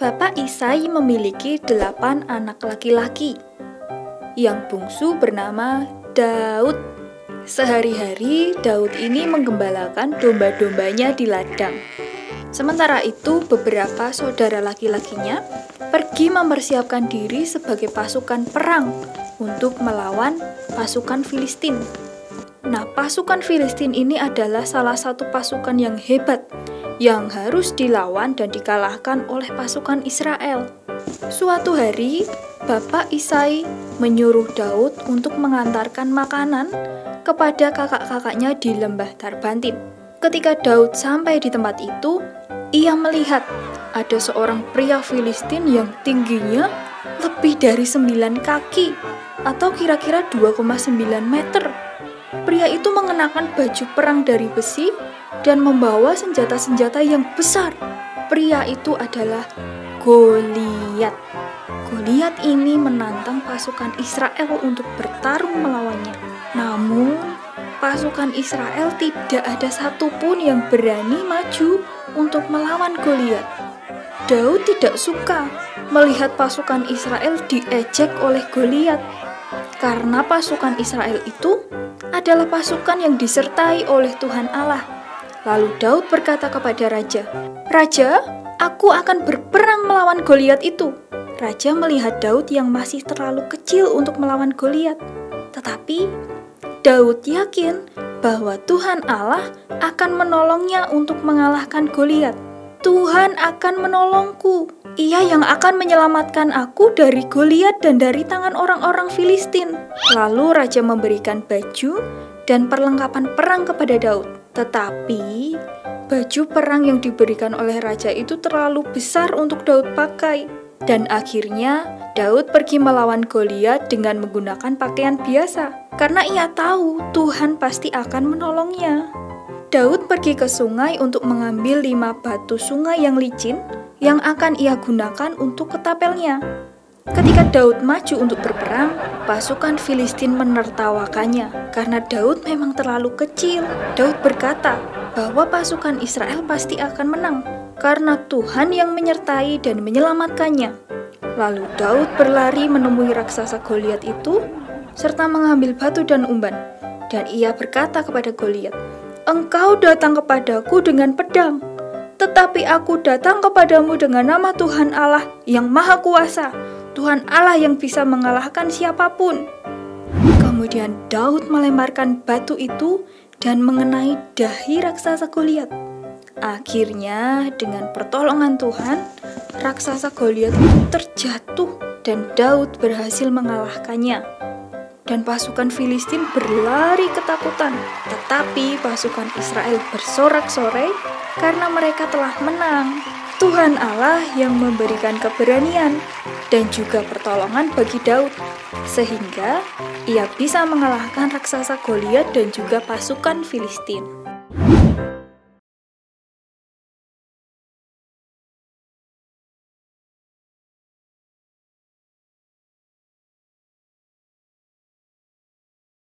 Bapak Isai memiliki 8 anak laki-laki. Yang bungsu bernama Daud. Sehari-hari Daud ini menggembalakan domba-dombanya di ladang. Sementara itu beberapa saudara laki-lakinya pergi mempersiapkan diri sebagai pasukan perang untuk melawan pasukan Filistin. Nah, pasukan Filistin ini adalah salah satu pasukan yang hebat yang harus dilawan dan dikalahkan oleh pasukan Israel. Suatu hari, Bapak Isai menyuruh Daud untuk mengantarkan makanan kepada kakak-kakaknya di lembah Tarbantim. Ketika Daud sampai di tempat itu, ia melihat ada seorang pria Filistin yang tingginya lebih dari 9 kaki atau kira-kira 2,9 meter. Pria itu mengenakan baju perang dari besi dan membawa senjata-senjata yang besar. Pria itu adalah Goliat. Goliat ini menantang pasukan Israel untuk bertarung melawannya. Namun, pasukan Israel tidak ada satupun yang berani maju untuk melawan Goliat. Daud tidak suka melihat pasukan Israel diejek oleh Goliat, karena pasukan Israel itu adalah pasukan yang disertai oleh Tuhan Allah. Lalu Daud berkata kepada raja, "Raja, aku akan berperang melawan Goliat itu." Raja melihat Daud yang masih terlalu kecil untuk melawan Goliat. Tetapi Daud yakin bahwa Tuhan Allah akan menolongnya untuk mengalahkan Goliat. "Tuhan akan menolongku. Ia yang akan menyelamatkan aku dari Goliat dan dari tangan orang-orang Filistin." Lalu raja memberikan baju dan perlengkapan perang kepada Daud. Tetapi baju perang yang diberikan oleh raja itu terlalu besar untuk Daud pakai. Dan akhirnya Daud pergi melawan Goliat dengan menggunakan pakaian biasa, karena ia tahu Tuhan pasti akan menolongnya. Daud pergi ke sungai untuk mengambil 5 batu sungai yang licin yang akan ia gunakan untuk ketapelnya. Ketika Daud maju untuk berperang, pasukan Filistin menertawakannya karena Daud memang terlalu kecil. Daud berkata bahwa pasukan Israel pasti akan menang karena Tuhan yang menyertai dan menyelamatkannya. Lalu Daud berlari menemui raksasa Goliat itu serta mengambil batu dan umban. Dan ia berkata kepada Goliat, "Engkau datang kepadaku dengan pedang, tetapi aku datang kepadamu dengan nama Tuhan Allah yang Maha Kuasa, Tuhan Allah yang bisa mengalahkan siapapun." Kemudian Daud melemparkan batu itu dan mengenai dahi raksasa Goliat. Akhirnya dengan pertolongan Tuhan, raksasa Goliat itu terjatuh dan Daud berhasil mengalahkannya. Dan pasukan Filistin berlari ketakutan, tetapi pasukan Israel bersorak-sorai karena mereka telah menang. Tuhan Allah yang memberikan keberanian dan juga pertolongan bagi Daud, sehingga ia bisa mengalahkan raksasa Goliat dan juga pasukan Filistin.